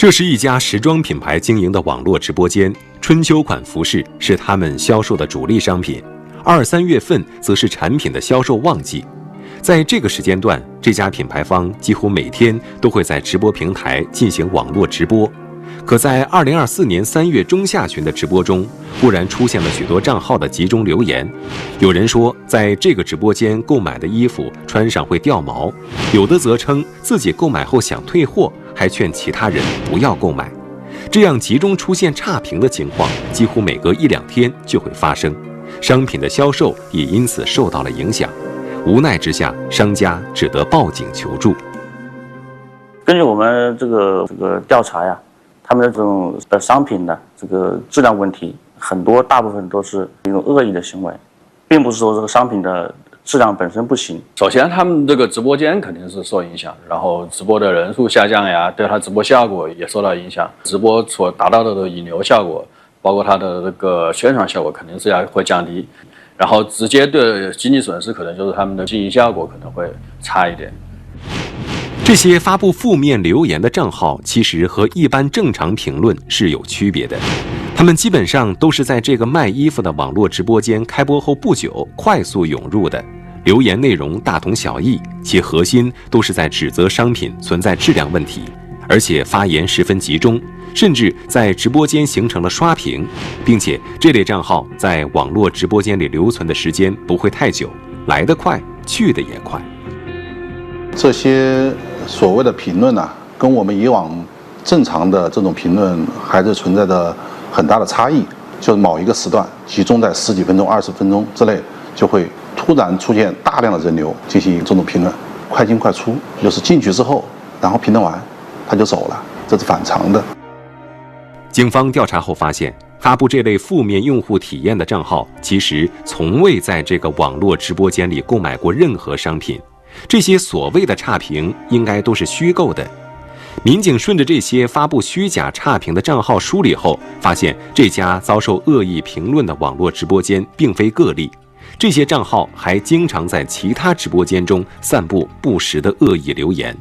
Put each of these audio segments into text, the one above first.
这是一家时装品牌经营的网络直播间，春秋款服饰是他们销售的主力商品，2、3月份则是产品的销售旺季。在这个时间段，这家品牌方几乎每天都会在直播平台进行网络直播。可在2024年3月中下旬的直播中，忽然出现了许多账号的集中留言。有人说，在这个直播间购买的衣服穿上会掉毛，有的则称自己购买后想退货，还劝其他人不要购买。这样集中出现差评的情况，几乎每隔1、2天就会发生，商品的销售也因此受到了影响。无奈之下，商家只得报警求助。根据我们这个调查呀，他们的这种商品的这个质量问题，大部分都是一种恶意的行为，并不是说这个商品的质量本身不行。首先，他们这个直播间肯定是受影响，然后直播的人数下降呀，对他直播效果也受到影响。直播所达到的引流效果，包括它的这个宣传效果，肯定是会降低。然后直接的经济损失可能就是他们的经营效果可能会差一点。这些发布负面留言的账号其实和一般正常评论是有区别的，他们基本上都是在这个卖衣服的网络直播间开播后不久快速涌入的，留言内容大同小异，其核心都是在指责商品存在质量问题，而且发言十分集中，甚至在直播间形成了刷屏，并且这类账号在网络直播间里留存的时间不会太久，来得快，去得也快。这些所谓的评论呢，跟我们以往正常的这种评论还是存在着很大的差异。就是某一个时段集中在10几分钟、20分钟之内，就会突然出现大量的人流进行这种评论，快进快出，就是进去之后，然后评论完他就走了，这是反常的。警方调查后发现，发布这类负面用户体验的账号其实从未在这个网络直播间里购买过任何商品，这些所谓的差评应该都是虚构的。民警顺着这些发布虚假差评的账号梳理后，发现这家遭受恶意评论的网络直播间并非个例，这些账号还经常在其他直播间中散布不实的恶意留言。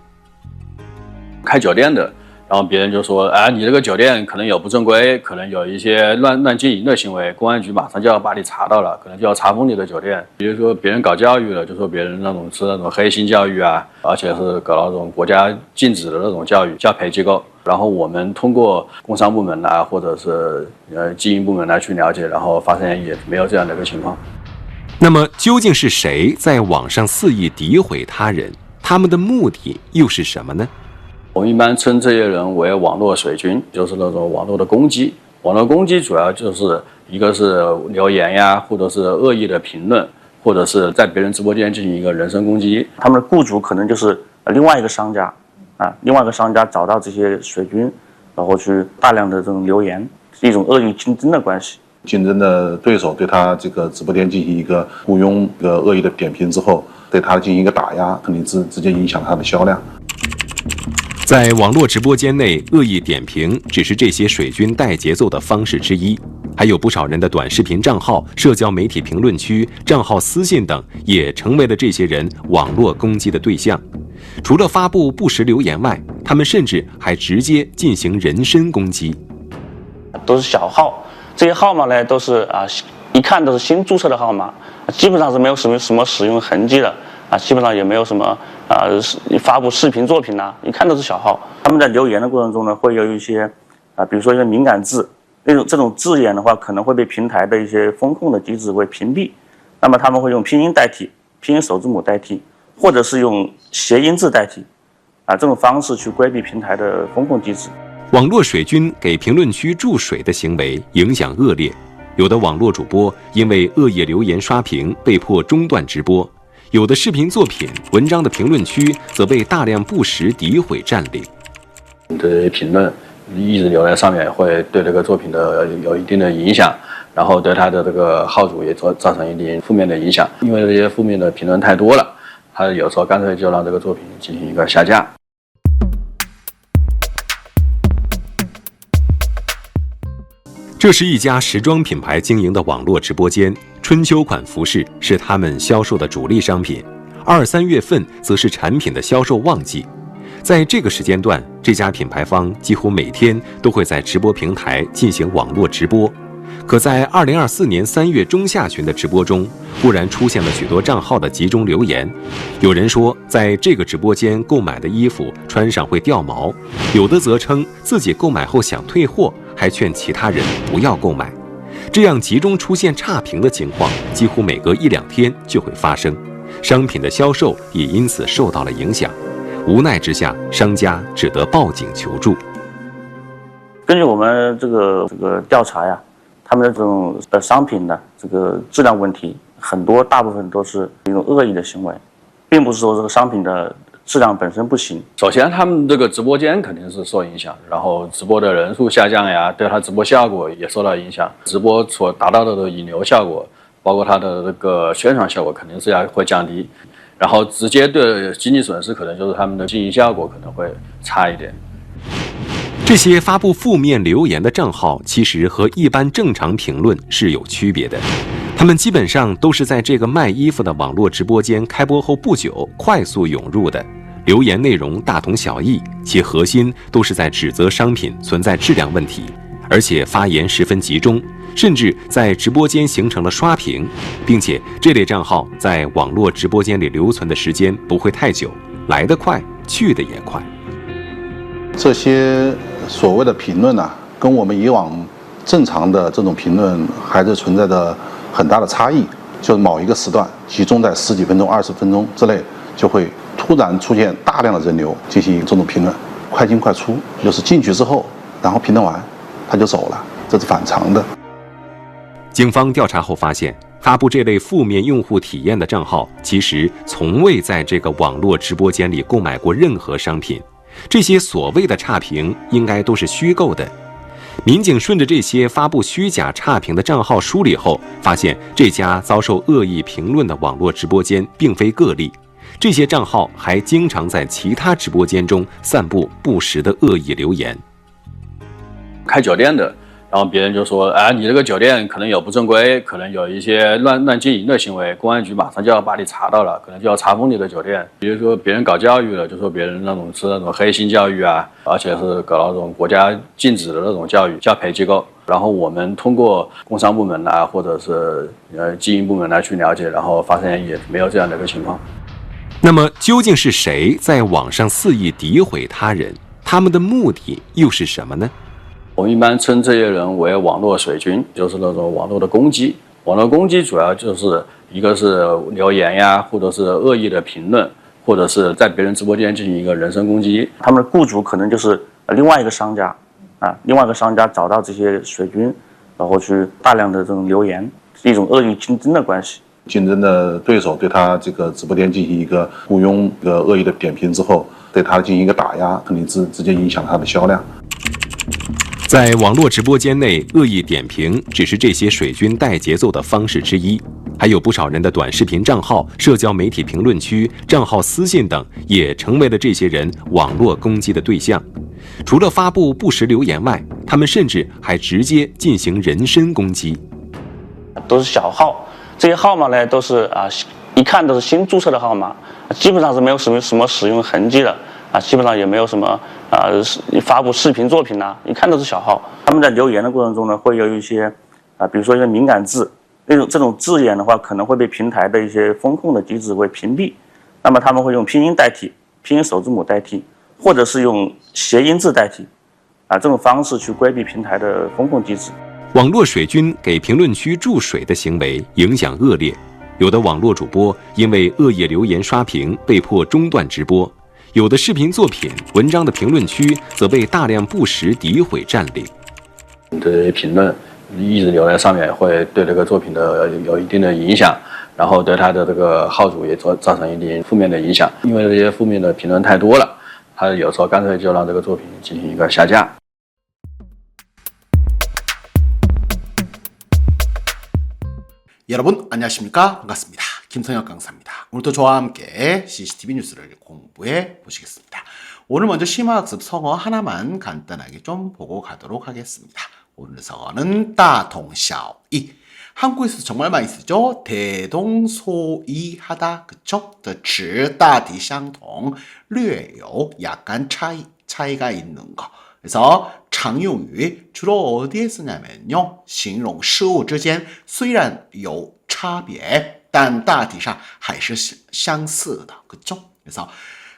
开酒店的，然后别人就说，你这个酒店可能有不正规，可能有一些乱经营的行为，公安局马上就要把你查到了，可能就要查封你的酒店。比如说别人搞教育了，就说别人是那种黑心教育啊，而且是搞那种国家禁止的那种教育教培机构。然后我们通过工商部门啊，或者是经营部门来去了解，然后发现也没有这样的一个情况。那么究竟是谁在网上肆意诋毁他人？他们的目的又是什么呢？我们一般称这些人为网络水军，就是那种网络的攻击。网络攻击主要就是一个是留言呀，或者是恶意的评论，或者是在别人直播间进行一个人身攻击。他们的雇主可能就是另外一个商家，另外一个商家找到这些水军，然后去大量的这种留言，是一种恶意竞争的关系。竞争的对手对他这个直播间进行一个雇佣的恶意的点评之后，对他进行一个打压，肯定直接影响他的销量。在网络直播间内，恶意点评只是这些水军带节奏的方式之一，还有不少人的短视频账号、社交媒体评论区、账号私信等，也成为了这些人网络攻击的对象。除了发布不实留言外，他们甚至还直接进行人身攻击。都是小号，这些号码呢都是一看都是新注册的号码，基本上是没有什么使用痕迹的。基本上也没有什么发布视频作品一看都是小号。他们在留言的过程中呢，会有一些比如说一些敏感字，这种字眼的话，可能会被平台的一些风控的机制会屏蔽。那么他们会用拼音代替，拼音首字母代替，或者是用谐音字代替，这种方式去规避平台的风控机制。网络水军给评论区注水的行为影响恶劣，有的网络主播因为恶意留言刷屏被迫中断直播。有的视频作品、文章的评论区则被大量不实诋毁占领。这些评论一直留在上面，会对这个作品的有一定的影响，然后对他的这个号主也造成一定负面的影响。因为这些负面的评论太多了，他有时候干脆就让这个作品进行一个下架。这是一家时装品牌经营的网络直播间，春秋款服饰是他们销售的主力商品，2、3月份则是产品的销售旺季。在这个时间段，这家品牌方几乎每天都会在直播平台进行网络直播。可在2024年3月中下旬的直播中，忽然出现了许多账号的集中留言。有人说，在这个直播间购买的衣服穿上会掉毛；有的则称自己购买后想退货，还劝其他人不要购买。这样集中出现差评的情况，几乎每隔1-2天就会发生，商品的销售也因此受到了影响。无奈之下，商家只得报警求助。根据我们这个调查呀，他们的这种商品的这个质量问题，大部分都是一种恶意的行为，并不是说这个商品的质量本身不行。首先，他们这个直播间肯定是受影响，然后直播的人数下降呀，对他直播效果也受到影响。直播所达到的引流效果，包括它的这个宣传效果，肯定是会降低。然后直接的经济损失，可能就是他们的经营效果可能会差一点。这些发布负面留言的账号，其实和一般正常评论是有区别的。他们基本上都是在这个卖衣服的网络直播间开播后不久快速涌入的，留言内容大同小异，其核心都是在指责商品存在质量问题，而且发言十分集中，甚至在直播间形成了刷屏，并且这类账号在网络直播间里留存的时间不会太久，来得快，去得也快。这些所谓的评论啊，跟我们以往正常的这种评论还是存在着很大的差异。就是某一个时段集中在10几分钟、20分钟之内，就会突然出现大量的人流进行这种评论，快进快出，就是进去之后，然后评论完他就走了，这是反常的。警方调查后发现，发布这类负面用户体验的账号，其实从未在这个网络直播间里购买过任何商品。这些所谓的差评应该都是虚构的。民警顺着这些发布虚假差评的账号梳理后，发现这家遭受恶意评论的网络直播间并非个例，这些账号还经常在其他直播间中散布不实的恶意留言。开酒店的，然后别人就说，你这个酒店可能有不正规，可能有一些乱经营的行为，公安局马上就要把你查到了，可能就要查封你的酒店。比如说别人搞教育的，就说别人是那种黑心教育啊，而且是搞那种国家禁止的那种教培机构。然后我们通过工商部门啊，或者是经营部门来去了解，然后发现也没有这样的一个情况。那么究竟是谁在网上肆意诋毁他人？他们的目的又是什么呢？我们一般称这些人为网络水军，就是那种网络的攻击。网络攻击主要就是一个是留言呀，或者是恶意的评论，或者是在别人直播间进行一个人身攻击。他们的雇主可能就是另外一个商家，另外一个商家找到这些水军，然后去大量的这种留言，是一种恶意竞争的关系。竞争的对手对他这个直播间进行一个雇佣、一个恶意的点评之后，对他进行一个打压，肯定直接影响他的销量。在网络直播间内，恶意点评只是这些水军带节奏的方式之一，还有不少人的短视频账号、社交媒体评论区、账号私信等，也成为了这些人网络攻击的对象。除了发布不实留言外，他们甚至还直接进行人身攻击。都是小号，这些号码呢都是一看都是新注册的号码，基本上是没有什么使用痕迹的。基本上也没有什么发布视频作品一看都是小号。他们在留言的过程中呢，会有一些比如说一些敏感字，这种字眼的话，可能会被平台的一些风控的机制会屏蔽。那么他们会用拼音代替，拼音首字母代替，或者是用谐音字代替，这种方式去规避平台的风控机制。网络水军给评论区注水的行为影响恶劣，有的网络主播因为恶意留言刷屏被迫中断直播。有的视频作品、文章的评论区则被大量不实诋毁占领。这些评论一直留在上面，会对这个作品的有一定的影响，然后对他的这个号主也造成一定负面的影响。因为这些负面的评论太多了，他有时候干脆就让这个作品进行一个下架。여러분 안녕하십니까? 반갑습니다. 김성혁 강사입니다. 오늘도 저와 함께 CCTV 뉴스를 공부해 보시겠습니다. 오늘 먼저 심화학습 성어 하나만 간단하게 좀 보고 가도록 하겠습니다. 오늘 성어는 大同小异. 한국에서 정말 많이 쓰죠. 대동소이하다. 그쵸? 指大体相同略有 약간 차이가 있는 거. 그래서常用语 주로 어디에 쓰냐면요. 形容事物之间虽然有差别但大体上还是相似的. 그쵸? 그래서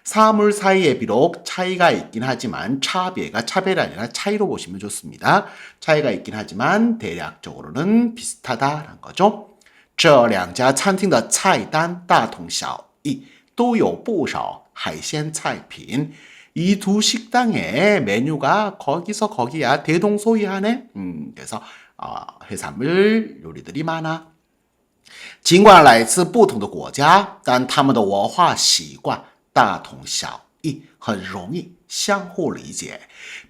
사물 사이에 비록 차이가 있긴 하지만 차별가 차별이 아니라 차이로 보시면 좋습니다. 차이가 있긴 하지만 대략적으로는 비슷하다라는 거죠. 这两家餐厅的菜单大同小异都有不少海鲜菜品 이 두 식당의 메뉴가 거기서 거기야 대동소이하네. 그래서 해산물 요리들이 많아. 尽管来自不同的国家但他们的文化习惯大同小异很容易相互理解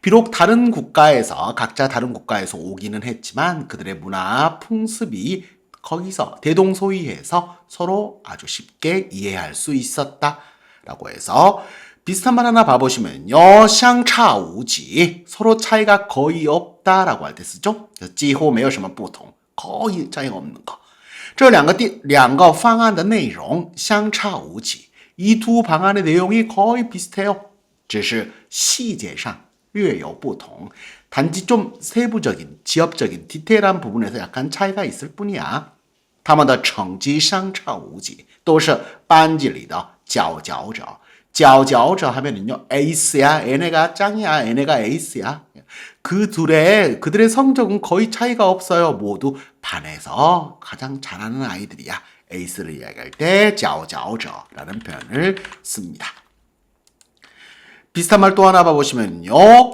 비록 다른 국가에서 각자 다른 국가에서 오기는 했지만 그들의 문화 풍습이 거기서 대동소이해서 서로 아주 쉽게 이해할 수 있었다 라고 해서 비슷한 말 하나 봐보시면요. 相差无几 서로 차이가 거의 없다라고 할 때 쓰죠. 几乎没有什么不同 거의 차이가 없는 거. 这两个方案的内容相差无几 이 두 방안의 내용이 거의 비슷해요. 只是细节上略有不同 단지 좀 세부적인, 지엽적인, 디테일한 부분에서 약간 차이가 있을 뿐이야. 他们的成绩相差无几都是班级里的佼佼者 佼佼者하면은요 에이스야 얘네가 짱이야 얘네가 에이스야 그들의 성적은 거의 차이가 없어요. 모두 반에서 가장 잘하는 아이들이야. 에이스를 이야기할 때佼佼者라는 표현을 씁니다. 비슷한 말 또 하나 봐보시면요.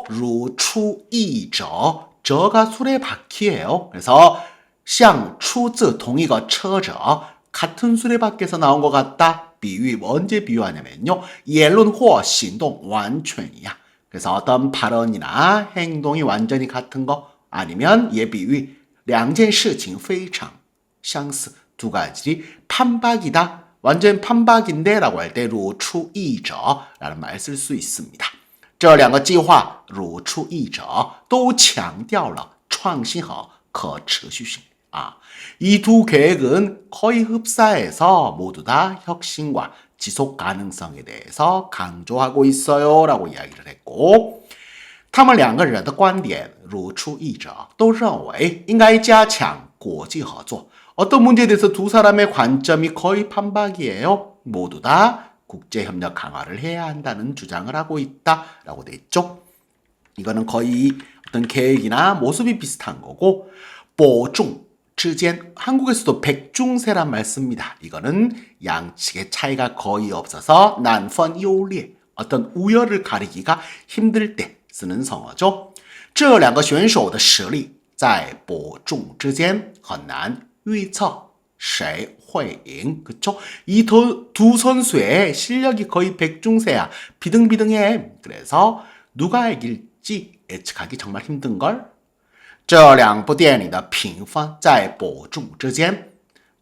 如出一者 저가 수레바퀴예요. 그래서 像出自同一个车者 같은 수레바퀴에서 나온 것 같다. 비유 언제 비유하냐면요. 言论或行动完全一样 그래서 어떤 발언이나 행동이 완전히 같은 거 아니면 예비유 两件事情非常相似 두 가지 판박이다. 완전 판박인데 라고 할 때 如出一者 라는 말 쓸 수 있습니다. 这两个计划如出一者都强调了创新和可持续性 이 두 계획은 거의 흡사해서 모두 다 혁신과 지속 가능성에 대해서 강조하고 있어요 라고 이야기를 했고 他们两个人的观点如出一者都认为应该加强国际合作 어떤 문제에 대해서 두 사람의 관점이 거의 판박이에요. 모두 다 국제협력 강화를 해야 한다는 주장을 하고 있다라고 돼 있죠. 이거는 거의 어떤 계획이나 모습이 비슷한 거고 保重 之间 한국에서도 백중세란 말 씁니다. 이거는 양측의 차이가 거의 없어서 난펀 요리에 어떤 우열을 가리기가 힘들 때 쓰는 성어죠. 这两个选手的实力在伯仲之间很难预测谁会赢 그쵸? 이 두 선수의 실력이 거의 백중세야. 비등비등해. 그래서 누가 이길지 예측하기 정말 힘든걸. 这两部电影的评分在伯仲之间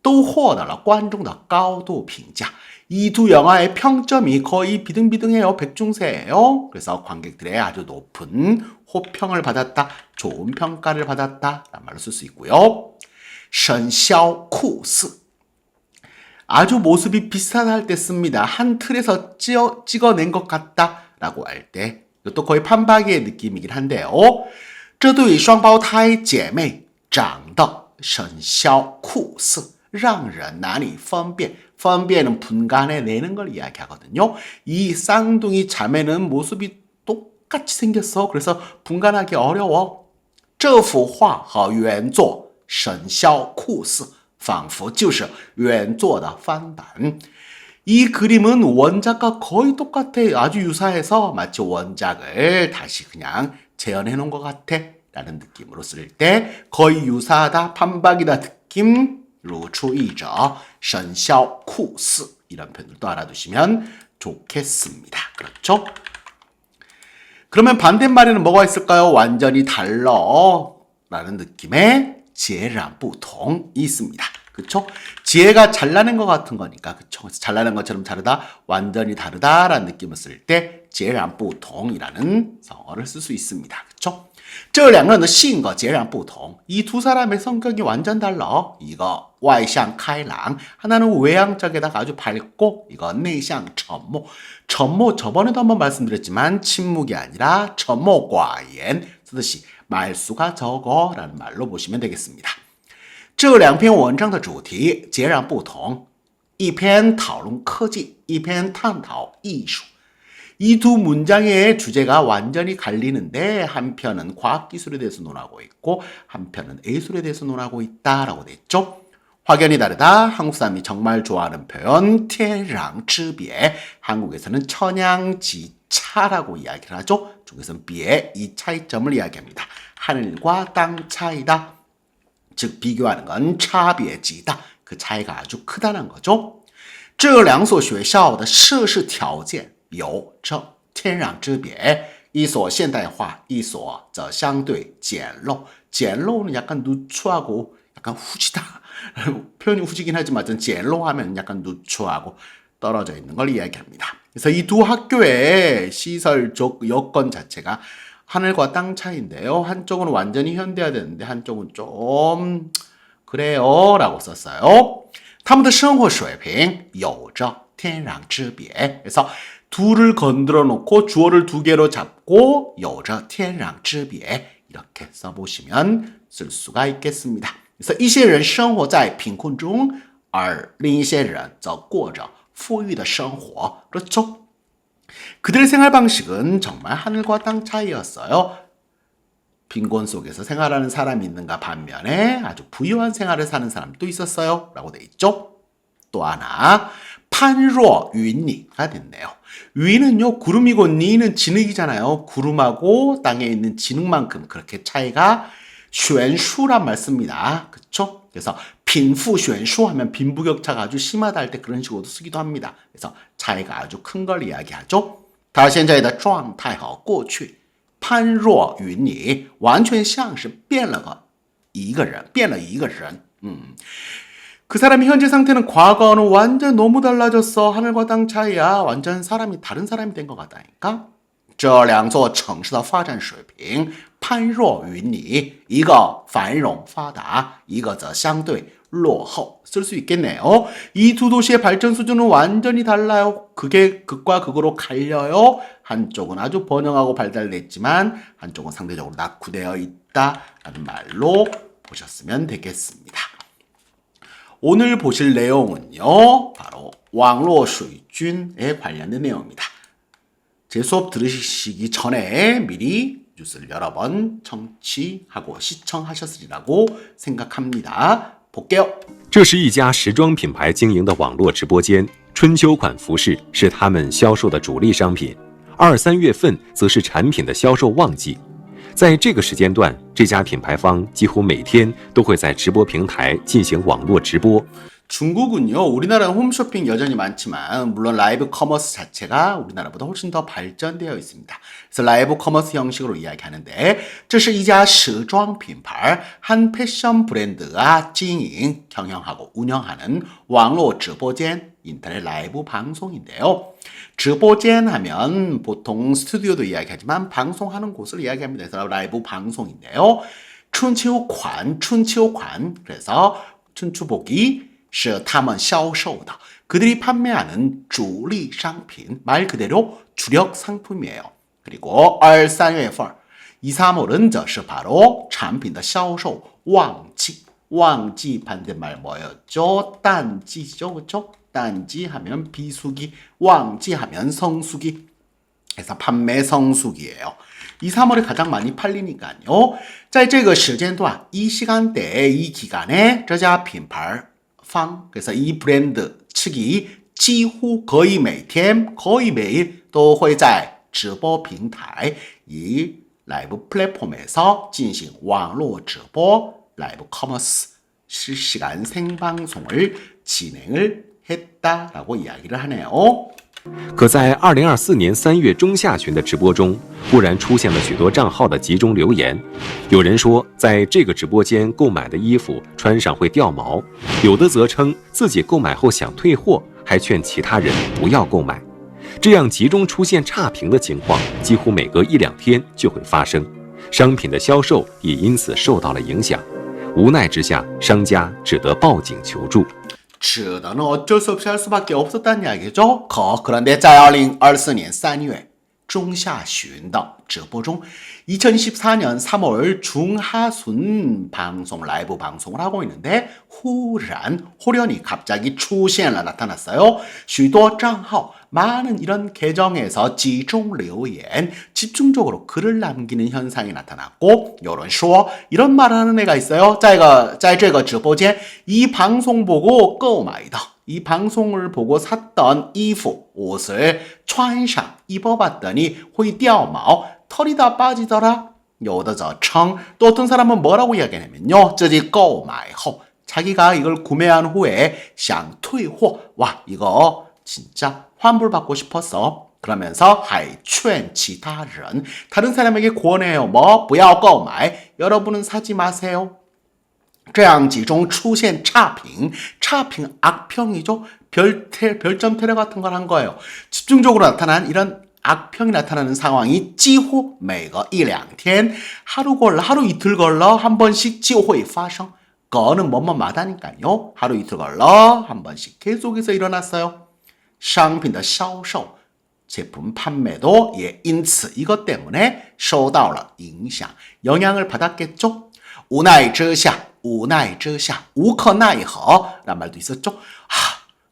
都获得了观众的高度评价. 이 두 영화의 평점이 거의 비등비등해요. 백중세예요. 그래서 관객들의 아주 높은 호평을 받았다. 좋은 평가를 받았다. 라는 말로 쓸 수 있고요. 神肖酷似 아주 모습이 비슷하다 할 때 씁니다. 한 틀에서 찍어낸 것 같다 라고 할 때 이것도 거의 판박이의 느낌이긴 한데요. 这对双胞胎姐妹长得神肖酷似让人难以分辨 分辨은 분간해내는 걸 이야기하거든요. 이 쌍둥이 자매는 모습이 똑같이 생겼어. 그래서 분간하기 어려워. 这幅画和原作神肖酷似仿佛就是原作的翻版 이 그림은 원작과 거의 똑같아. 아주 유사해서 마치 원작을 다시 그냥 재현해 놓은 것 같아 라는 느낌으로 쓸 때 거의 유사하다, 판박이다 느낌 如出一者神肖酷似 이런 표현들도 알아두시면 좋겠습니다. 그렇죠? 그러면 반대말에는 뭐가 있을까요? 완전히 달라 라는 느낌의 截然不同 있습니다. 그쵸? 지혜가 잘나는 것 같은 거니까, 그쵸? 잘나는 것처럼 다르다, 완전히 다르다라는 느낌을 쓸 때 截然不同이라는 성어를 쓸 수 있습니다. 그쵸? 这两个人的性格截然不同. 이 두 사람의 성격이 완전 달라. 이거 外向开朗, 하나는 외향적에다가 아주 밝고, 이거 内向沉默.沉默 저번에도 한번 말씀드렸지만 침묵이 아니라 沉默寡言, 쓰듯이 말수가 적어라는 말로 보시면 되겠습니다. 这两篇文章的主题截然不同. 一篇讨论科技, 一篇探讨艺术. 이 두 문장의 주제가 완전히 갈리는데 한 편은 과학기술에 대해서 논하고 있고 한 편은 예술에 대해서 논하고 있다라고 돼 있죠. 확연히 다르다. 한국 사람이 정말 좋아하는 표현 天壤之别. 한국에서는 천양지차라고 이야기를 하죠. 중국에서는 비의 이 차이점을 이야기합니다. 하늘과 땅 차이다. 즉 비교하는 건 차비지다. 그 차이가 아주 크다는 거죠. 这两所学校的设施条件有着天壤之别. 이所现代化, 이所则相对简陋.简陋는 약간 누추하고 약간 후지다. 표현이 후지긴 하지만简陋하면 약간 누추하고 떨어져 있는 걸 이야기합니다. 그래서 이 두 학교의 시설적 여건 자체가 하늘과 땅 차이인데요. 한쪽은 완전히 현대화되는데 한쪽은 좀 그래요 라고 썼어요. 他们的生活水平有着天壤之别. 그래서 둘을 건드려 놓고 주어를 두 개로 잡고 有着天壤之别 이렇게 써보시면 쓸 수가 있겠습니다. 그래서 一些人生活在贫困中而另一些人则过着富裕的生活. 그렇죠? 그들의 생활 방식은 정말 하늘과 땅 차이였어요. 빈곤 속에서 생활하는 사람이 있는가 반면에 아주 부유한 생활을 사는 사람도 있었어요. 라고 돼 있죠. 또 하나 판로 윈니가 됐네요. 위는요 구름이고 니는 진흙이잖아요. 구름하고 땅에 있는 진흙만큼 그렇게 차이가 悬殊란 말 씁니다. 그쵸? 그래서 빈부 悬殊 하면 빈부격차가 아주 심하다 할 때 그런 식으로도 쓰기도 합니다. 그래서 차이가 아주 큰 걸 이야기하죠. 他现在的状态和过去判若云泥完全像是变了一个人 그 사람이 현재 상태는 과거와는 완전 너무 달라졌어. 하늘과 땅 차이야. 완전 사람이 다른 사람이 된 것 같다니까. 这两座城市的发展水平判若云泥一个繁荣发达一个则相对落后 쓸 수 있겠네요. 이 두 도시의 발전 수준은 완전히 달라요. 그게 극과 극으로 갈려요. 한쪽은 아주 번영하고 발달됐지만 한쪽은 상대적으로 낙후되어 있다라는 말로 보셨으면 되겠습니다. 오늘 보실 내용은요. 바로 왕로水军에 관련된 내용입니다. 제 수업 들으시기 전에 미리 뉴스를 여러 번 청취하고 시청하셨으리라고 생각합니다. 볼게요. 这是一家时装品牌经营的网络直播间，春秋款服饰是他们销售的主力商品，2、3月份则是产品的销售旺季。在这个时间段，这家品牌方几乎每天都会在直播平台进行网络直播。 중국은요, 우리나라는 홈쇼핑 여전히 많지만 물론 라이브 커머스 자체가 우리나라보다 훨씬 더 발전되어 있습니다. 그래서 라이브 커머스 형식으로 이야기하는데 这是一家时装品牌, 한 패션 브랜드가经营, 경영하고 운영하는网络直播间, 인터넷 라이브 방송인데요. 直播间 하면 보통 스튜디오도 이야기하지만 방송하는 곳을 이야기합니다. 그래서 라이브 방송인데요. 春秋款, 그래서 춘추복이 是他们销售的 그들이 판매하는 主力商品 말 그대로 주력 상품이에요. 그리고 2、3月份 2, 3월은 则是 바로 产品的销售旺季 旺季 반대말 뭐였죠?淡季죠, 그렇죠?淡季 하면 비수기,旺季 하면 성수기. 그래서 판매 성수기예요. 2, 3월에 가장 많이 팔리니까요. 在这个时间段 이 시간대에 이 기간에 这家品牌 그래서 이 브랜드 측이 几乎 거의 매일 또 会在直播平台 이 라이브 플랫폼에서 进行网络直播 라이브 커머스 실시간 생방송을 진행을 했다라고 이야기를 하네요. 可在2024年3月中下旬的直播中，忽然出现了许多账号的集中留言。有人说，在这个直播间购买的衣服穿上会掉毛；有的则称自己购买后想退货，还劝其他人不要购买。这样集中出现差评的情况，几乎每隔1、2天就会发生。商品的销售也因此受到了影响。无奈之下，商家只得报警求助。 只能어쩔 수 없이 할 수밖에 없었다는 이야기죠. 그런데在2024年3月中下旬的直播中 2024년 3월 중하순 방송 라이브 방송을 하고 있는데 호련히 갑자기 出现了 나타났어요. 许多账号 많은 이런 계정에서 집중留言 집중적으로 글을 남기는 현상이 나타났고 有人说 이런 말을 하는 애가 있어요. 在这个直播间 이 방송 보고 购买的 이 방송을 보고 샀던 衣服 옷을 穿上 입어봤더니 会掉毛 털이 다 빠지더라. 有的则称 또 어떤 사람은 뭐라고 이야기하냐면요. 自己购买后 자기가 이걸 구매한 후에 想退货 와 이거 진짜 환불받고 싶었어. 그러면서 还劝其他人 다른 사람에게 권해요. 뭐 不要购买 여러분은 사지 마세요. 这样集中出现差评 악평이죠. 별점 테러 같은 걸 한 거예요. 집중적으로 나타난 이런 악평이 나타나는 상황이 几乎每个一两天 하루 이틀 걸러 한 번씩 就会发生 거는 뭐뭐마다니까요. 하루 이틀 걸러 한 번씩 계속해서 일어났어요. 商品的销售 제품 판매도 예, 因此 이것 때문에 受到了影响 영향을 받았겠죠. 无奈之下 无可奈何라는 말도 있었죠.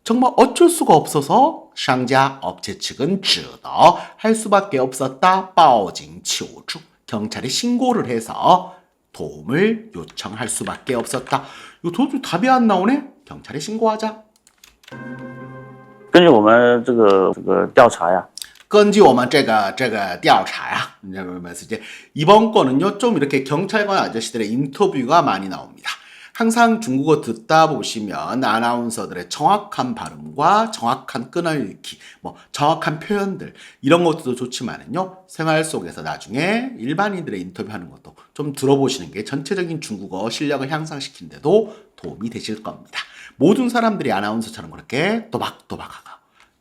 정말 어쩔 수가 없어서 상자 업체 측은 只得 할 수밖에 없었다. 报警求助 경찰에 신고를 해서 도움을 요청할 수밖에 없었다. 이거 도저히 답이 안 나오네. 경찰에 신고하자. 根据我们这个调查呀，根据我们这个调查呀, 이제 이번 거는요 좀 이렇게 경찰관 아저씨들의 인터뷰가 많이 나옵니다. 항상 중국어 듣다 보시면 아나운서들의 정확한 발음과 정확한 끊어읽기, 뭐 정확한 표현들 이런 것도 좋지만은요 생활 속에서 나중에 일반인들의 인터뷰하는 것도 좀 들어보시는 게 전체적인 중국어 실력을 향상시키는데도 도움이 되실 겁니다. 모든 사람들이 아나운서처럼 그렇게 또박또박하고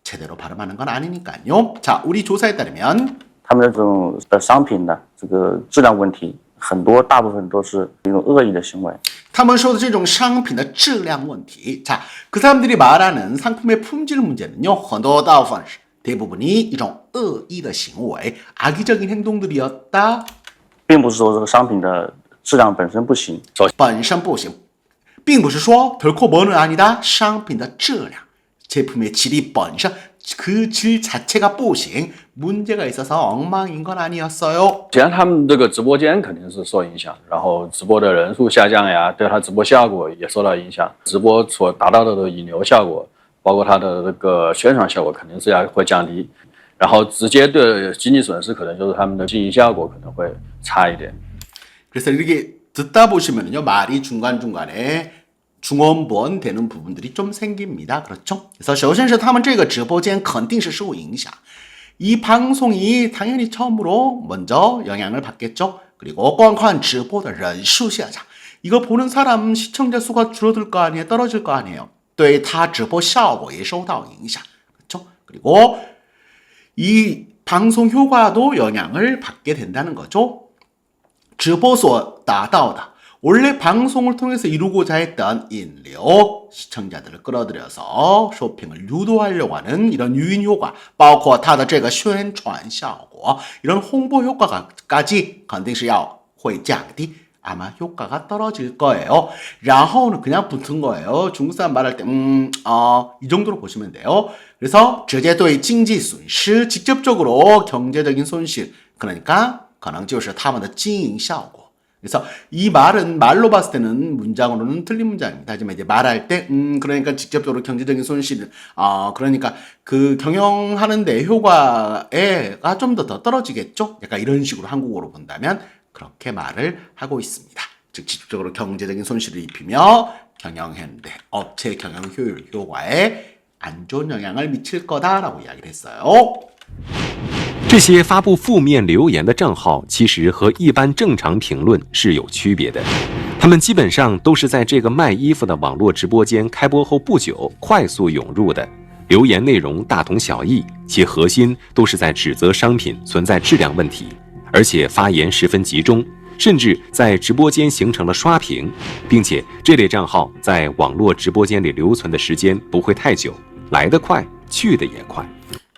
제대로 발음하는 건 아니니까요. 자, 우리 조사에 따르면 他们这种商品的这个质量问题，大部分都是一种恶意的行为。他们说的这种商品的质量问题. 자, 그 사람들이 말하는 상품의 품질 문제는요. 很多大部分 대부분이 이런 恶意的行为, 악의적인 행동들이었다. 并不是说这个商品的质量本身不行，本身不行, 并不是说 결코 뭐는 아니다. 商品的质量, 제품의 질이 本身 그 질 자체가 不行, 문제가 있어서 엉망인 건 아니었어요. 既然他们这个直播间肯定是受影响，然后直播的人数下降呀，对他直播效果也受到影响，直播所达到的引流效果，包括它的这个宣传效果肯定是会降低，然后直接的经济损失可能就是他们的经营效果可能会差一点。 그래서 이렇게 듣다 보시면요 말이 중간중간에 중원본 되는 부분들이 좀 생깁니다. 그렇죠? 그래서 首先是他们这个直播间肯定是受影响. 이 방송이 당연히 처음으로 먼저 영향을 받겠죠. 그리고 观看直播的人数下降. 이거 보는 사람 시청자 수가 줄어들 거 아니에요. 떨어질 거 아니에요. 对他直播效果也受到影响. 그렇죠? 그리고 이 방송 효과도 영향을 받게 된다는 거죠. 直播所达到的 원래 방송을 통해서 이루고자 했던 인류, 시청자들을 끌어들여서 쇼핑을 유도하려고 하는 이런 유인 효과, 包括它的这个宣传效果, 이런 홍보 효과까지 肯定是要会降低, 아마 효과가 떨어질 거예요. 然后는 그냥 붙은 거예요. 중국 사람 말할 때, 이 정도로 보시면 돼요. 그래서 直接对经济损失, 직접적으로 경제적인 손실, 그러니까 可能就是他们的经营效果. 그래서 이 말은 말로 봤을 때는 문장으로는 틀린 문장입니다. 하지만 이제 말할 때 그러니까 직접적으로 경제적인 손실, 그러니까 그 경영하는 데 효과가 좀 더 떨어지겠죠. 약간 이런 식으로 한국어로 본다면 그렇게 말을 하고 있습니다. 즉 직접적으로 경제적인 손실을 입히며 경영하는데 업체 경영 효율 효과에 안 좋은 영향을 미칠 거다라고 이야기를 했어요. 这些发布负面留言的账号其实和一般正常评论是有区别的，他们基本上都是在这个卖衣服的网络直播间开播后不久快速涌入的，留言内容大同小异，其核心都是在指责商品存在质量问题，而且发言十分集中，甚至在直播间形成了刷屏，并且这类账号在网络直播间里留存的时间不会太久，来得快，去得也快。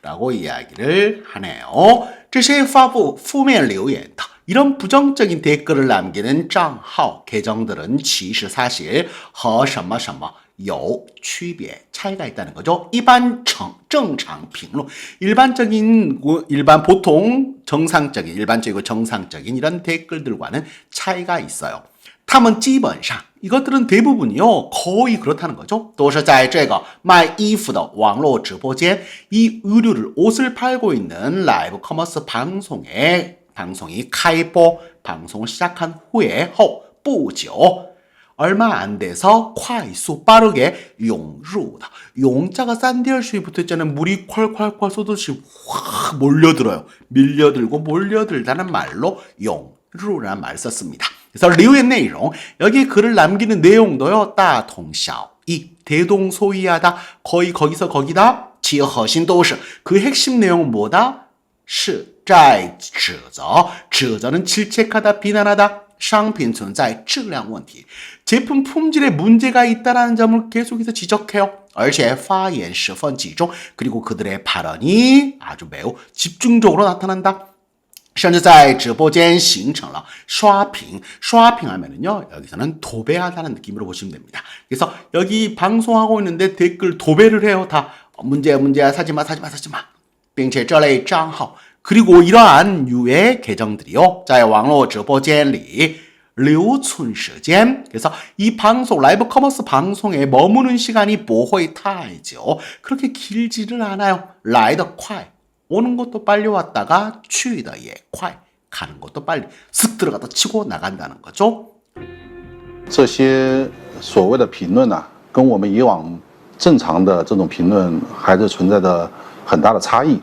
라고 이야기를 하네요. 这些发布负面留言的 이런 부정적인 댓글을 남기는 账号 계정들은 其实 사실 和什么什么有区别 차이가 있다는 거죠. 일반 正常评论 일반 보통 정상적인 일반적이고 정상적인 이런 댓글들과는 차이가 있어요. 他们基本上 이것들은 대부분이요 거의 그렇다는 거죠. 都是在这个卖衣服的网络直播间 이 의류를 옷을 팔고 있는 라이브 커머스 방송이开播 방송을 시작한 후에 后不久 얼마 안 돼서 快速 빠르게 涌入的 용자가 싼디얼슈에 붙어있잖아요. 물이 콸콸콸 쏟듯이 확 몰려들어요. 밀려들고 몰려들다는 말로 涌入라는 말을 썼습니다. 그래서 리우의 내용, 여기 글을 남기는 내용도요, 大同小异, 대동소이하다, 거의 거기서 거기다, 其核心都是, 그 핵심 내용은 뭐다? 是在指责,指责는 질책하다, 비난하다, 商品存在质量问题, 제품 품질에 문제가 있다는 점을 계속해서 지적해요. 而且发言十分集中, 그리고 그들의 발언이 아주 매우 집중적으로 나타난다. 甚至在直播间形成了刷屏 하면은요 여기서는 도배하다는 느낌으로 보시면 됩니다. 그래서 여기 방송하고 있는데 댓글 도배를 해요. 다 문제야 사지마 并且这类账号 그리고 이러한 유의 계정들이요 在网络直播间里留存时间 그래서 이 방송 라이브 커머스 방송에 머무는 시간이 不会太久 그렇게 길지를 않아요. 来得快 오는 것도 빨리 왔다가 去的也快 가는 것도 빨리 쓱 들어가다 치고 나간다는 거죠. 这些所谓的评论呢，跟我们以往正常的这种评论还是存在着很大的差异。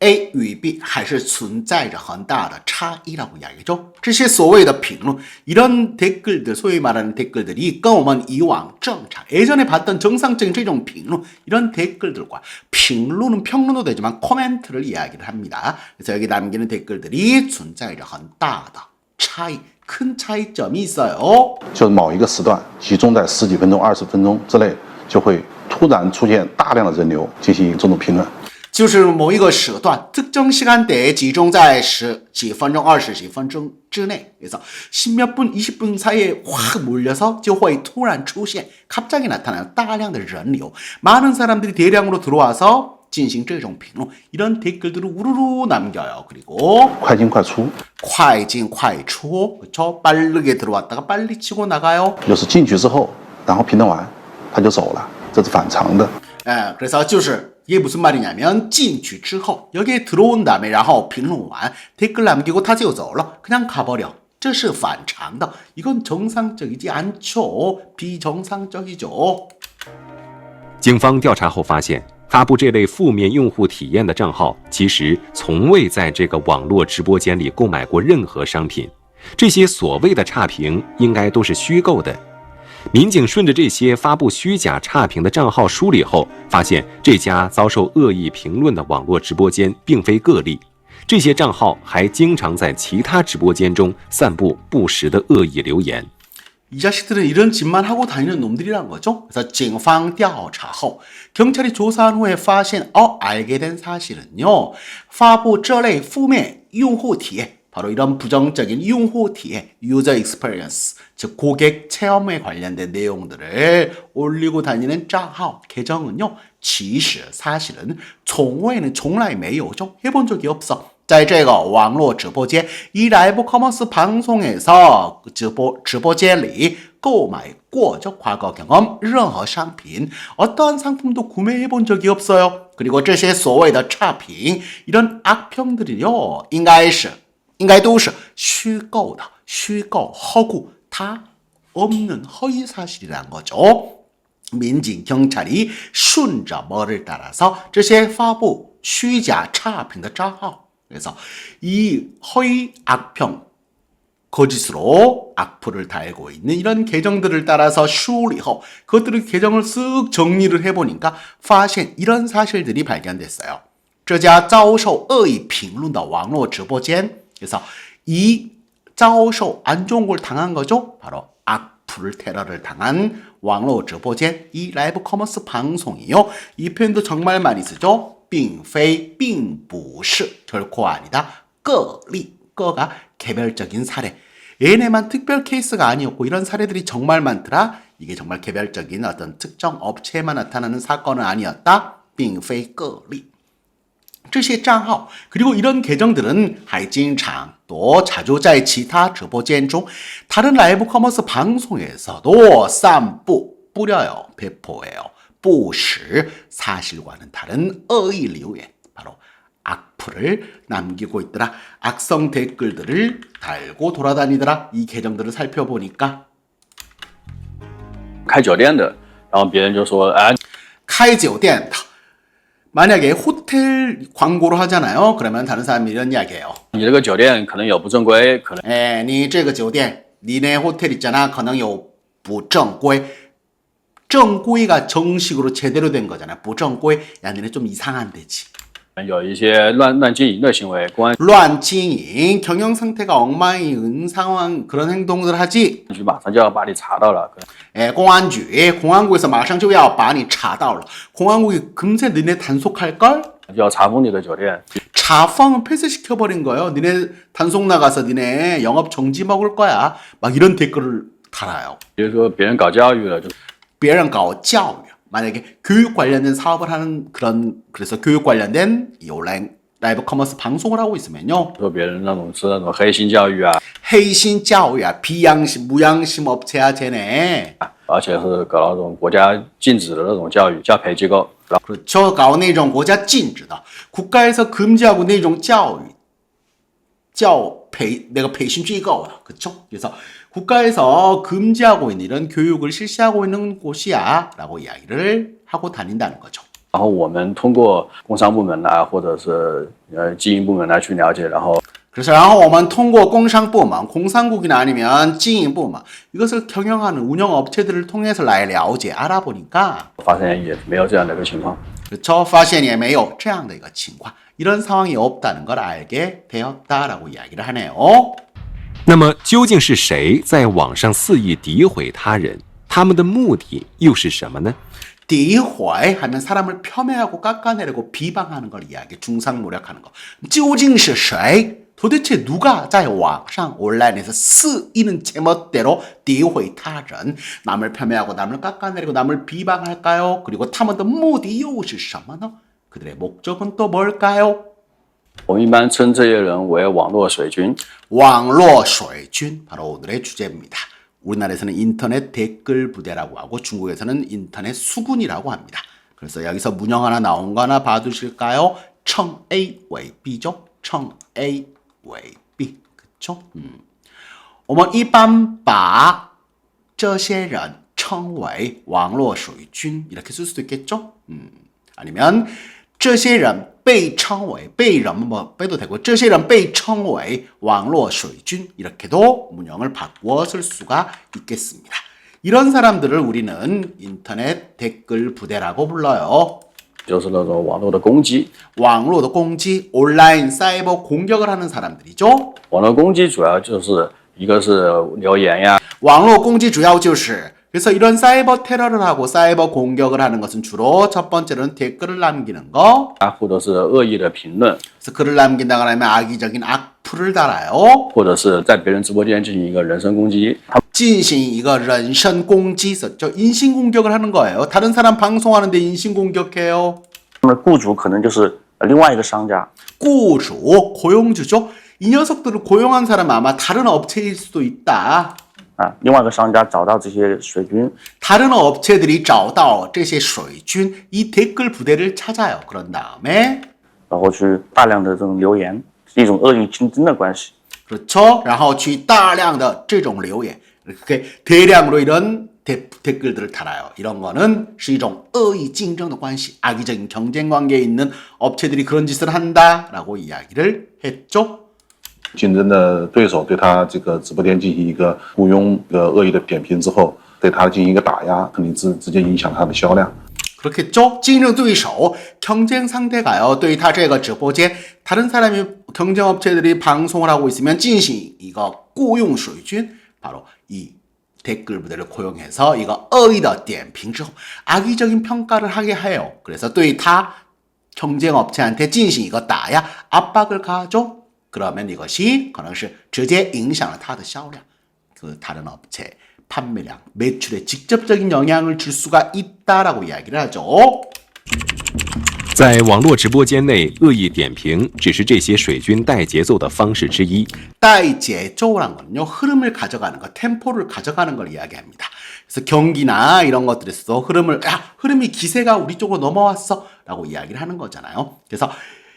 A 与 B 还是存在着很大的差异라고 이야기죠. 这些所谓的评论 이런 댓글들 소위 말하는 댓글들이 跟我们以往正常 예전에 봤던 정상적인 这种评论 이런 댓글들과评论은 평론도 되지만 코멘트를 이야기를 합니다. 그래서 여기 남기는 댓글들이 存在着很大的差异 큰 차이점이 있어요. 就是某一个时段集中在十几分钟、20分钟之内，就会突然出现大量的人流进行这种评论。 就是某一个时段 특정 시간대에 集中在十几分钟、20几分钟之内 그래서 10몇 분, 20분 사이에 확 몰려서 就会突然出现 갑자기 나타나는 大量的人流 많은 사람들이 대량으로 들어와서 进行这种评论 이런 댓글들을 우르르 남겨요. 그리고 快进快出，快进快出 그렇죠? 빠르게 들어왔다가 빨리 치고 나가요. 就是进去之后，然后评论完他就走了，这是反常的。 그래서 就是 이게 무슨 말이냐면 进去之后 여기에 들어온 다음에 然后评论完 댓글 남기고 다 지워走了 그냥 가버려. 这是反常的 이건 정상적이지 않죠. 비정상적이죠. 警方调查后发现，发布这类负面用户体验的账号，其实从未在这个网络直播间里购买过任何商品。这些所谓的差评，应该都是虚构的。 民警顺着这些发布虚假差评的账号梳理后，发现这家遭受恶意评论的网络直播间并非个例，这些账号还经常在其他直播间中散布不实的恶意留言。 이 자식들은 이런 짓만 하고 다니는 놈들이란 거죠. 그래서 警方调查后 경찰이 조사한 후에 发现 알게 된 사실은요. 发布这类负面用户体验 바로 이런 부정적인用户体验 user experience 즉 고객 체험에 관련된 내용들을 올리고 다니는 账号 계정은요. 其实 사실은 从未는 从来没有 해본 적이 없어. 在这个网络直播间 이 라이브 커머스 방송에서 直播间里购买过 과거 경험 任何商品 어떠한 상품도 구매해 본 적이 없어요. 그리고 这些所谓的差评 이런 악평들이요. 应该都是虚构的虚构 허구 다 없는 허위 사실이란 거죠. 민진 경찰이 顺着 뭐를 따라서 这些发布虚假差评的账号 그래서 이 허위 악평 거짓으로 악플을 달고 있는 이런 계정들을 따라서梳理后 그것들의 계정을 쓱 정리를 해보니까 发现 이런 사실들이 발견됐어요. 这家遭受恶意评论的网络直播间 그래서 이 遭受 안 좋은 걸 당한 거죠. 바로 악플 테러를 당한 网络直播间 이 라이브 커머스 방송이요. 이 표현도 정말 많이 쓰죠. 并非并不是 결코 아니다. 个例 个가 개별적인 사례. 얘네만 특별 케이스가 아니었고 이런 사례들이 정말 많더라. 이게 정말 개별적인 어떤 특정 업체에만 나타나는 사건은 아니었다. 并非个例这些账号 그리고 이런 계정들은 还经常 또 자주 在其他直播间중 다른 라이브 커머스 방송에서도散布 뿌려요. 배포해요. 不实 사실과는 다른 恶意留言 바로 악플을 남기고 있더라. 악성 댓글들을 달고 돌아다니더라. 이 계정들을 살펴보니까 开酒店的，然后别人就说，哎，开酒店的 만약에 호텔 광고를 하잖아요. 그러면 다른 사람이 이런 이야기해요. 你这个酒店可能有不正规，可能 你这个酒店 니네 호텔 있잖아. 可能有不正规 正规가 정식으로 제대로 된 거잖아. 不正规 야 니네 좀 이상한 데지. 有一些乱经营的行为，公安 乱经营 경영 상태가 엉망인 상황 그런 행동들 하지. 局马上就要把你查到了。 공안국에서 马上就要把你查到了. 공안국이 금세 너네 단속할걸? 就要查封你的酒店。 查封 폐쇄시켜버린 거예요. 니네 단속 나가서 니네 영업 정지 먹을 거야. 막 이런 댓글을 달아요. 比如说别人搞教育了，就 别人搞教育 만약에 교육 관련된 사업을 하는 그래서 교육 관련된 이 온라인 라이브 커머스 방송을 하고 있으면요. 说别人那种是那种黑心教育啊， 黑心教育 비양심 무양심 업체야 쟤네. 而且是搞那种国家禁止的那种教育教培机构。 그렇죠. 搞那种国家禁止的 국가에서 금지하고那种教育 내가培训机构 그렇죠? 그래서 국가에서 금지하고 있는 이런 교육을 실시하고 있는 곳이야 라고 이야기를 하고 다닌다는 거죠. 然后我们通过工商部门啊，或者是经营部门来去了解，然后 그래서 然后我们通过 工商部门, 공산국이나 아니면 经营部门 이것을 경영하는 운영 업체들을 통해서 来了解 알아보니까 发现也没有这样的一个情况。 그렇죠. 发现也没有这样的一个情况. 이런 상황이 없다는 걸 알게 되었다라고 이야기를 하네요. 那么究竟是谁在网上肆意诋毁他人？他们的目的又是什么呢？ 诋毁 하는 사람을 폄훼하고 깎아내리고 비방하는 걸 이야기, 중상 노력하는 거. 究竟是谁? 도대체 누가 在网上 온라인에서 쓰이는 제멋대로 诋毁他人, 남을 폄훼하고 남을 깎아내리고 남을 비방할까요? 그리고 他们的目的又是什么呢? 그들의 목적은 또 뭘까요? 我们一般称这些人为网络水军。 网络水军 바로 오늘의 주제입니다. 우리나라에서는 인터넷 댓글 부대라고 하고 중국에서는 인터넷 수군이라고 합니다. 그래서 여기서 문형 하나 나온 거 하나 봐두실까요? 称 A 为 B죠? 称 A 为 B 그쵸? 我们一般把这些人称为网络水军 이렇게 쓸 수도 있겠죠? 아니면 这些人被称为 被人뭐 빼도 되고 这些人被称为网络水军 이렇게도 문형을 바꾸어 쓸 수가 있겠습니다. 이런 사람들을 우리는 인터넷 댓글 부대라고 불러요. 就是那种网络的攻击。网络的攻击 온라인 사이버 공격을 하는 사람들이죠. 网络攻击主要就是一个是留言呀，网络攻击主要就是 그래서 이런 사이버 테러를 하고 사이버 공격을 하는 것은 주로 첫 번째로는 댓글을 남기는 거. 或者是恶意的评论， 그래서 글을 남긴다거나 하면 악의적인 악플을 달아요. 或者是在别人直播间进行一个人身攻击。他 진신 이거 人身攻击 썼죠. 인신 공격을 하는 거예요. 다른 사람 방송하는데 인신 공격해요. 那么雇主可能就是另外一个商家， 雇主 고용주죠. 이 녀석들을 고용한 사람은 아마 다른 업체일 수도 있다. 另外一个商家找到这些水军， 다른 업체들이 找到这些水军 이 댓글 부대를 찾아요. 그런 다음에 然后去大量的这种留言，是一种恶意竞争的关系。 그렇죠. 然后去大量的这种留言 이렇게 대량으로 이런 댓글들을 달아요. 이런 거는 是一种恶意竞争的关系 악의적인 경쟁 관계에 있는 업체들이 그런 짓을 한다라고 이야기를 했죠. 竞争的对手对他这个直播间进行一个雇佣恶意的点评之后，对他进行一个打压，肯定直接影响他的销量。 그렇겠죠? 竞争对手, 경쟁 상대가요. 对他这个直播间 다른 사람이 경쟁업체들이 방송을 하고 있으면 进行 이거 雇佣水军 바로 이 댓글 부대를 고용해서 이거 恶意的点评之后 악의적인 평가를 하게 해요. 그래서 对他 경쟁업체한테 进行 이거 나야 압박을 가하죠. 그러면 이것이 可能是直接影响了他的销量. 그 다른 업체 판매량, 매출에 직접적인 영향을 줄 수가 있다라고 이야기를 하죠. 在网络直播间内，恶意点评只是这些水军带节奏的方式之一。 带节奏란 거는요, 흐름을 가져가는 거, 템포를 가져가는 걸 이야기합니다. 그래서 경기나 이런 것들에서 흐름이 기세가 우리 쪽으로 넘어왔어 라고 이야기를 하는 거잖아요. 그래서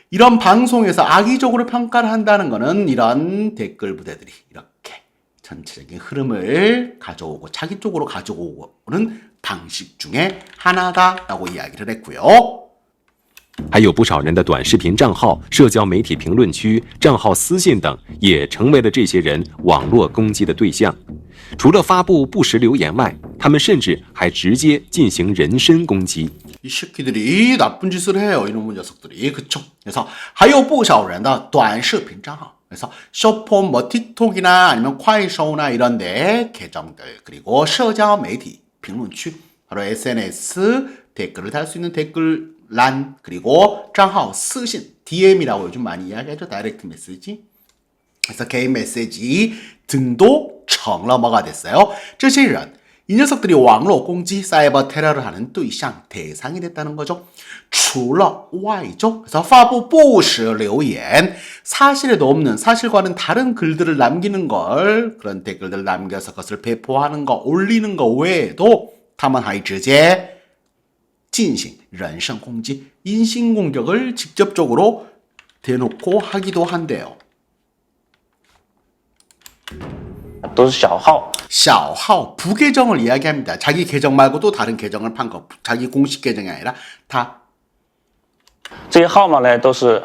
이런 방송에서 악의적으로 평가를 한다는 거는 이런 댓글 부대들이 이렇게 전체적인 흐름을 가져오고 자기 쪽으로 가져오는 방식 중에 하나다라고 이야기를 했고요. 还有不少人的短视频账号、社交媒体评论区、账号私信等，也成为了这些人网络攻击的对象。除了发布不实留言外，他们甚至还直接进行人身攻击。 이 새끼들이 나쁜 짓을 해요. 이놈의 녀석들이. 그쵸? 그래서 还有不少人的短视频账号. 그래서 쇼폼, 뭐 틱톡이나 아니면 콰이쇼나 이런데 계정들 그리고 社交媒体评论区 바로 SNS 댓글을 달 수 있는 댓글란 그리고 账号 私信 DM이라고 요즘 많이 이야기하죠. 다이렉트 메시지. 그래서 개인 메시지 등도 成了뭐가 됐어요. 这些人 이 녀석들이网络攻击 사이버 테러를 하는 对象 대상이 됐다는 거죠. 除了外죠. 그래서 发布不实留言 사실에도 없는 사실과는 다른 글들을 남기는 걸 그런 댓글들을 남겨서 그것을 배포하는 거 올리는 거 외에도 他们还直接进行人身攻击 인신공격을 직접적으로 대놓고 하기도 한대요. 都是小号 小号 부계정을 이야기합니다. 자기 계정 말고도 다른 계정을 판 거, 자기 공식 계정이 아니라 다 这些号码呢，都是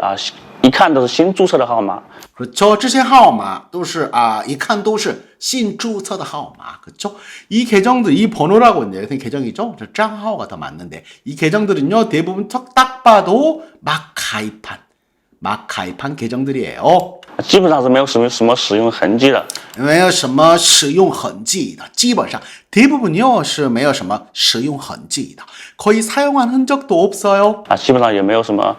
一看都是新注册的号码。 그렇죠. 这些号码都是一看都是新注册的号码. 그렇죠? 이 계정들, 이 번호라고 있는데 계정이죠. 저账号가 더 맞는데 이 계정들은요 대부분 딱 봐도 막 가입한 계정들이에요. 基本上是没有什么使用痕迹的。没有什么使用痕迹的，基本上 대부분요是没有什么使用痕迹的， 거의 사용한 흔적도 없어요. 基本上也没有什么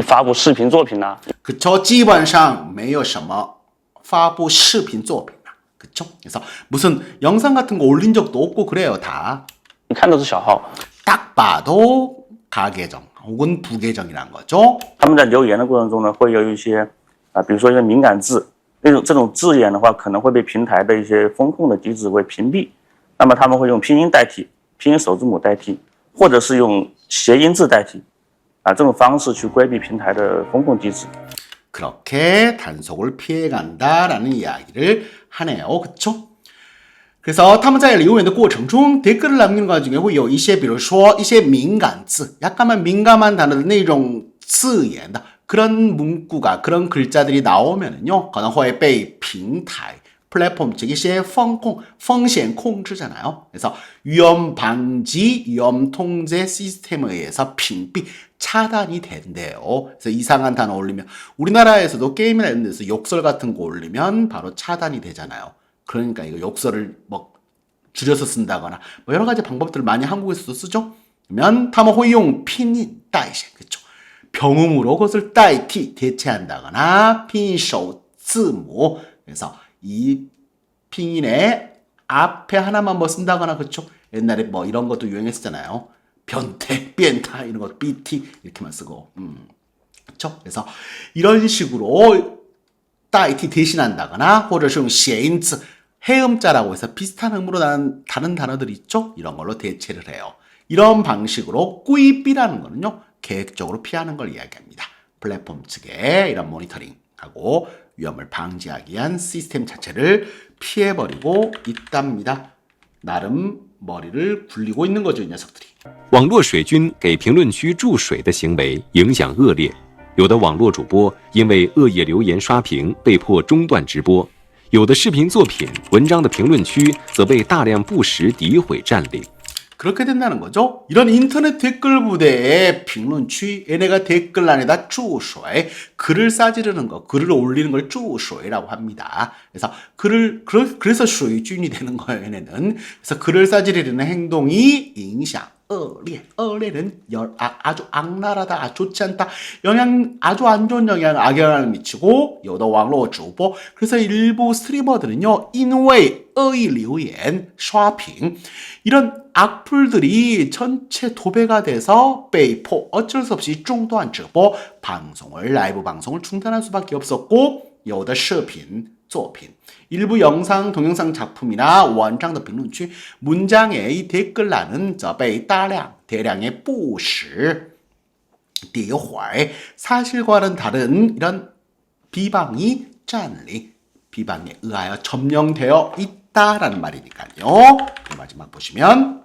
发布视频作品呐。 그쵸? 基本上没有什么发布视频作品. 그쵸? 그래서 무슨 영상 같은 거 올린 적도 없고 그래요, 다. 一看都是小号。 딱 봐도 가계정 혹은 부계정이란 거죠. 他们在留言的过程中呢，会有一些比如说一些敏感字，这种字眼的话，可能会被平台的一些风控的机制会屏蔽。那么他们会用拼音代替，拼音首字母代替，或者是用谐音字代替，这种方式去规避平台的风控机制。 그렇게 단속을 피해간다라는 이야기를 하네요. 그쵸? 그래서 他们在留言的过程中 댓글을 남기는 과정에 会有一些比如说一些敏感字 약간만 민감한 단어들 那种字眼的 그런 문구가 그런 글자들이 나오면은요 可能会被平台 플랫폼 즉一些风险控制잖아요. 그래서 위험 방지, 위험 통제 시스템에 의해서屏蔽, 차단이 된대요. 그래서 이상한 단어 올리면 우리나라에서도 게임이나 이런 데서 욕설 같은 거 올리면 바로 차단이 되잖아요. 그러니까 이거 욕설을 뭐 줄여서 쓴다거나 뭐 여러 가지 방법들을 많이 한국에서도 쓰죠. 그러면 他们会用拼音代写, 그렇죠? 병음으로 그것을 代替 대체한다거나拼音首字母 그래서 이拼音의 앞에 하나만 뭐 쓴다거나 그렇죠? 옛날에 뭐 이런 것도 유행했었잖아요. 변태, 변타 이런 거 BT 이렇게만 쓰고 그렇죠? 그래서 이런 식으로 代替 대신한다거나 或者是用谐音字 해음자라고 해서 비슷한 음으로 나는 다른 단어들 있죠? 이런 걸로 대체를 해요. 이런 방식으로 꾸이삐라는 거는요. 계획적으로 피하는 걸 이야기합니다. 플랫폼 측에 이런 모니터링하고 위험을 방지하기 위한 시스템 자체를 피해버리고 있답니다. 나름 머리를 굴리고 있는 거죠, 이 녀석들이. 网络水军给评论区注水的行为影响恶劣，有的网络主播因为恶意留言刷屏被迫中断直播，有的视频作品、文章的评论区则被大量不实诋毁占领。 그렇게 된다는 거죠. 이런 인터넷 댓글 부대의评论区 얘네가 댓글란에다 注水 글을 싸지르는 거, 글을 올리는 걸 注水라고 합니다. 그래서 水军이 되는 거예요. 얘네는. 그래서 글을 싸지르는 행동이影响 恶劣는 아주 악랄하다, 좋지 않다, 아주 안 좋은 악영향을 미치고 有的网络主播 그래서 일부 스트리머들은요 因为恶意留言 刷屏 이런 악플들이 전체 도배가 돼서 被迫 어쩔 수 없이 중단直播 라이브 방송을 중단할 수밖에 없었고 有的视频作品 일부 영상, 동영상 작품이나 원장的评论区 문장의 이 댓글란은 被大量 대량의 不实 诋毁 사실과는 다른 이런 비방이 占领 비방에 의하여 점령되어 있다라는 말이니까요. 마지막 보시면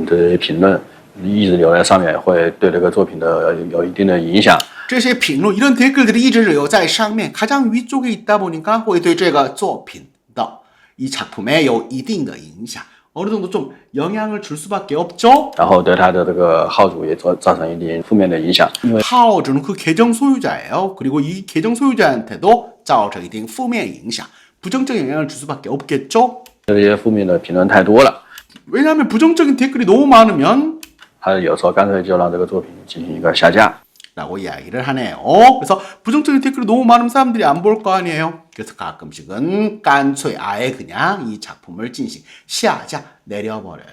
这些评论一直留在上面，会对这个作品的有一定的影响。这些评论 이런 댓글들이 一直留在上面 가장 위쪽에 있다 보니까 会对这个作品的이 작품에 有一定的影响 어느 정도 좀 영향을 줄 수밖에 없죠. 然后对他的这个号主也造成一定负面的影响。因为 号主는 그 계정 소유자예요. 그리고 이 계정 소유자한테도 造成一定负面影响 부정적 영향을 줄 수밖에 없겠죠. 这些负面的评论太多了， 왜냐하면 부정적인 댓글이 너무 많으면 他有时候干脆就让这个作品进行一个下架。 라고 이야기를 하네요. 그래서 부정적인 댓글이 너무 많으면 사람들이 안 볼 거 아니에요. 그래서 가끔씩은 깐脆 아예 그냥 이 작품을 진식下架 내려버려요.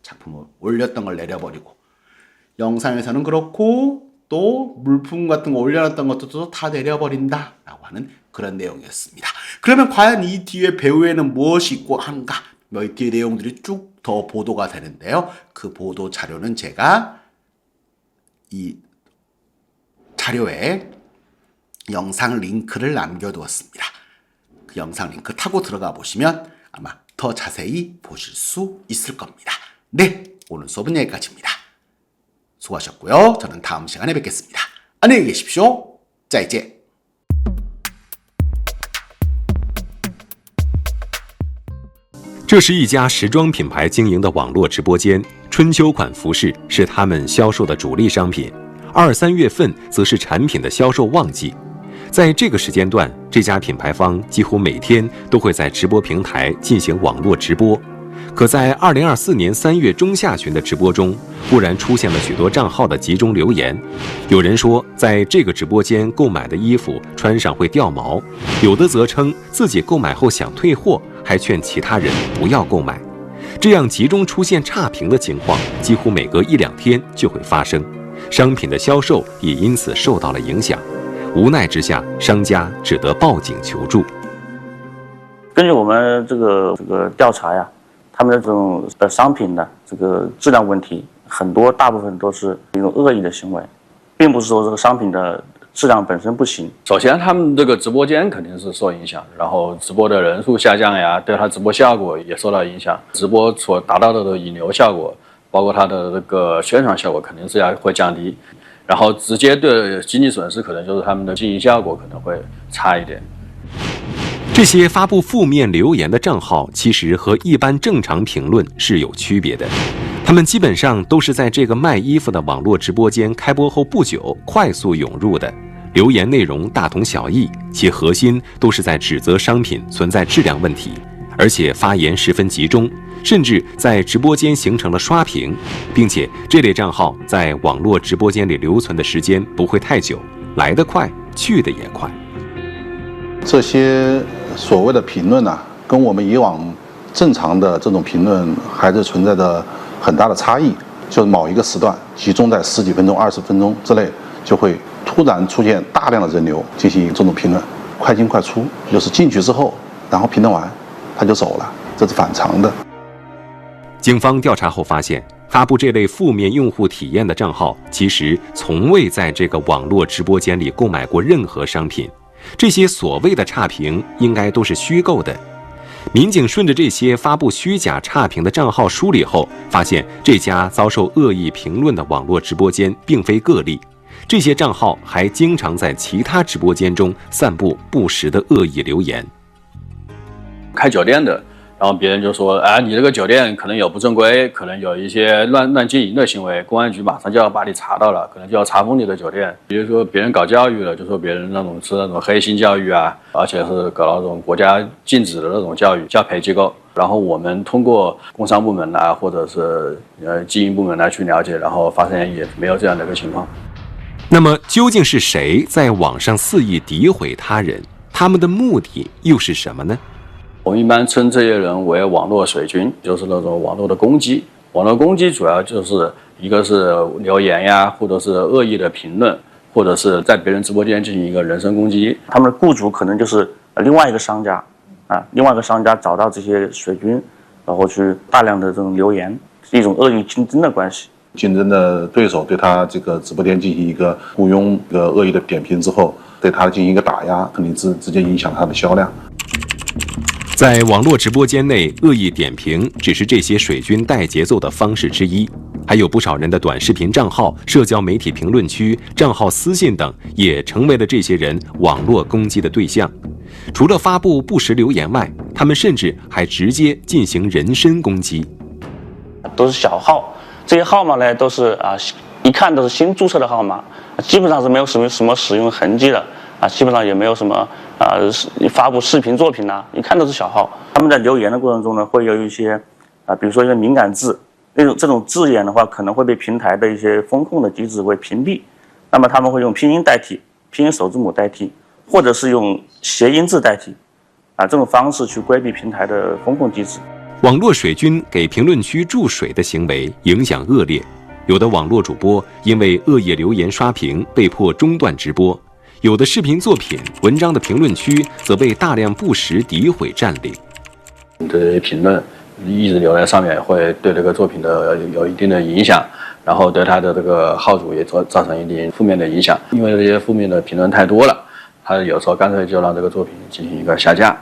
작품을 올렸던 걸 내려버리고 영상에서는 그렇고 또 물품 같은 거 올려놨던 것도 다 내려버린다 라고 하는 그런 내용이었습니다. 그러면 과연 이 뒤에 배우에는 무엇이 있고 한가? 이 뒤에 내용들이 쭉 더 보도가 되는데요. 그 보도 자료는 제가 이 자료에 영상 링크를 남겨두었습니다. 그 영상 링크 타고 들어가 보시면 아마 더 자세히 보실 수 있을 겁니다. 네, 오늘 수업은 여기까지입니다. 수고하셨고요. 저는 다음 시간에 뵙겠습니다. 안녕히 계십시오. 再见.这是一家时装品牌经营的网络直播间，春秋款服饰是他们销售的主力商品。2、3月份则是产品的销售旺季，在这个时间段，这家品牌方几乎每天都会在直播平台进行网络直播。可在2024年3月中下旬的直播中，忽然出现了许多账号的集中留言。有人说，在这个直播间购买的衣服穿上会掉毛；有的则称自己购买后想退货，还劝其他人不要购买。这样集中出现差评的情况，几乎每隔1、2天就会发生。商品的销售也因此受到了影响，无奈之下，商家只得报警求助。根据我们这个调查呀，他们的这种商品的这个质量问题，大部分都是一种恶意的行为，并不是说这个商品的质量本身不行。首先，他们这个直播间肯定是受影响，然后直播的人数下降呀，对他直播效果也受到影响，直播所达到的引流效果。包括它的这个宣传效果肯定是会降低，然后直接对经济损失可能就是他们的经营效果可能会差一点。这些发布负面留言的账号其实和一般正常评论是有区别的，他们基本上都是在这个卖衣服的网络直播间开播后不久快速涌入的，留言内容大同小异，其核心都是在指责商品存在质量问题，而且发言十分集中。甚至在直播间形成了刷屏，并且这类账号在网络直播间里留存的时间不会太久，来得快，去得也快。这些所谓的评论啊，跟我们以往正常的这种评论还是存在着很大的差异。就是某一个时段集中在10几分钟、20分钟之内，就会突然出现大量的人流进行这种评论，快进快出，就是进去之后，然后评论完他就走了，这是反常的。警方调查后发现，发布这类负面用户体验的账号，其实从未在这个网络直播间里购买过任何商品。这些所谓的差评，应该都是虚构的。民警顺着这些发布虚假差评的账号梳理后，发现这家遭受恶意评论的网络直播间并非个例，这些账号还经常在其他直播间中散布不实的恶意留言。开酒店的，然然后别人就说，啊，你这个酒店可能有不正规，可能有一些乱经营的行为，公安局马上就要把你查到了，可能就要查封你的酒店。比如说别人搞教育了，就说别人是那种黑心教育啊，而且是搞那种国家禁止的那种教培机构。然后我们通过工商部门啊，或者是经营部门来去了解，然后发现也没有这样的一个情况。那么究竟是谁在网上肆意诋毁他人？他们的目的又是什么呢？我们一般称这些人为网络水军，就是那种网络的攻击。网络攻击主要就是一个是留言呀，或者是恶意的评论，或者是在别人直播间进行一个人身攻击。他们的雇主可能就是另外一个商家另外一个商家找到这些水军，然后去大量的这种留言，是一种恶意竞争的关系。竞争的对手对他这个直播间进行一个雇佣、一个恶意的点评之后，对他进行一个打压，肯定直接影响他的销量。在网络直播间内，恶意点评只是这些水军带节奏的方式之一，还有不少人的短视频账号、社交媒体评论区、账号私信等，也成为了这些人网络攻击的对象。除了发布不实留言外，他们甚至还直接进行人身攻击。都是小号，这些号码呢都是一看都是新注册的号码，基本上是没有什么使用痕迹的基本上也没有什么发布视频作品一看都是小号。他们在留言的过程中呢，会有一些比如说一些敏感字，这种字眼的话，可能会被平台的一些风控的机制会屏蔽。那么他们会用拼音代替，拼音首字母代替，或者是用谐音字代替这种方式去规避平台的风控机制。网络水军给评论区注水的行为影响恶劣，有的网络主播因为恶意留言刷屏被迫中断直播，有的视频作品、文章的评论区则被大量不实诋毁占领。这些评论一直留在上面，会对这个作品的有一定的影响，然后对他的这个号主也造成一定负面的影响。因为这些负面的评论太多了，他有时候干脆就让这个作品进行一个下架。